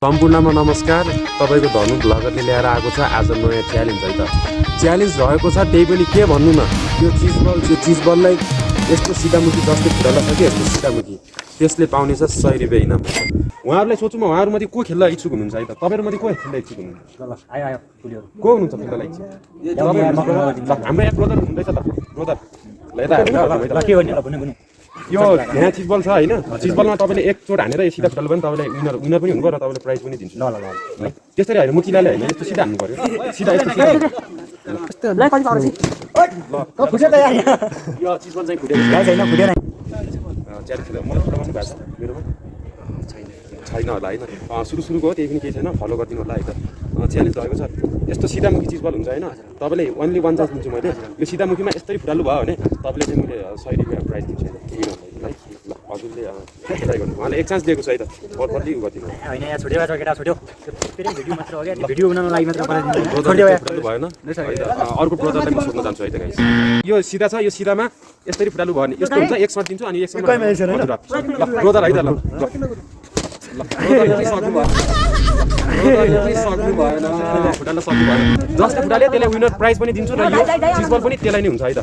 सम्पूर्णमा नमस्कार। तपाईको धनु ब्लगरले ल्याएर आएको छ आज नयाँ च्यालेन्ज है त। च्यालेन्ज रहेको छ त्यही पनि के भन्नु न, यो चिजबललाई यस्तो सिधामुखी जस्तै खुट्टा छ कि यस्तो सिधामुखी त्यसले पाउने छ 100 रुपैयाँ इनाम। उहाँहरूलाई सोच्छु म उहाँहरूमध्ये को खेल्न इच्छुक हुनुहुन्छ है त? तपाईहरुमध्ये को खेल्न इच्छुक हुनुहुन्छ? ल आयो आयो पुलियो को हुनुहुन्छ खेल्नलाई इच्छुक? हाम्रो एक ब्रदर हुँदैछ त, ब्रदर ल यता के गर्ने ल भन्नु यो यहाँ चिजबल छ हैन, चिजबलमा तपाईले एक चोट हानेर सिधा खुट्टाले पनि तपाईले विनर पनि हुनुभयो र तपाईले प्राइज पनि दिन्छु। ल ल ल त्यसरी हैन मुचिलाले हैन यस्तो सिधा हान्नु पर्यो, सिधा यस्तो सिधा यस्तो ल कति पाउँछ ल फुट्यो त यार यो चिजबल चाहिँ फुट्यो छैन फुटेन च्यालेन्ज मलाई फोटो पनि भएको छ मेरोमा छैन होला हैन। सुरुको हो त्यही पनि केही छैन, फलो गरिदिनु होला है त। च्यालेन्ज रहेको छ यस्तो सिधामुखी चिजबल हुन्छ हैन, तपाईले ओन्ली 1 चान्स दिन्छु मैले। यो सिधामुखीमा यस्तै फुटालु भयो भने तपाईले चाहिँ मैले 100 रुपैयाँ प्राइज दिन्छु है। ल हजुरले ट्राई गर्नु, उहाँले एक चान्स दिएको छ है त, फर्ली गरिदिनु हैन। यहाँ छोड्यो केटा छोड्यो, फेरि भिडियो मात्र हो क्या, भिडियो बनाउन लागि मात्र पराइदिनु छोड्यो भएन। अर्को प्रोजेक्टलाई म सोध्न चाहन्छु है त गाइस। यो सिधा छ, यो सिधामा यस्तरी फुटालु भयो भने यस्तो हुन्छ, एक सर्ट दिन्छु अनि एक सर्ट ल ब्रोदर है त। ल सक्नु भएन फुटाल्न सक्नु भएन, जसले फुटाल्यो त्यसलाई विनर प्राइज पनि दिन्छु र यो चिजबल पनि त्यसलाई नै हुन्छ है त।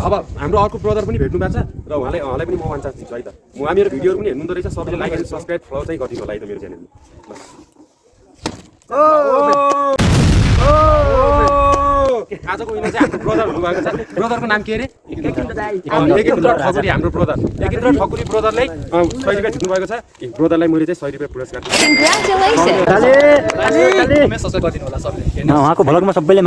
अब हाम्रो अर्को ब्रदर पनि भेट्नु भएको छ र उहाँलाई पनि म 1 चान्स दिन्छु है त। मेरो भिडियोहरु पनि हेर्नुहुँदो रहेछ, सबैले लाइक एन्ड सब्स्क्राइब फलो चाहिँ गरिदिनु होला है त मेरो च्यानेलमा। आजको विनर चाहिँ हाम्रो ब्रदर हुनुभएको छ। ब्रदरको नाम के अरे? एकेन्द्र ठकुरी। हाम्रो ब्रदर एकेन्द्र ठकुरी ब्रदरले 100 रुपैयाँ जित्नु भएको छ। ब्रदरलाई मैले चाहिँ 100 रुपैयाँ पुरस्कार दिन्छु। उहाँको भ्लगमा सबैले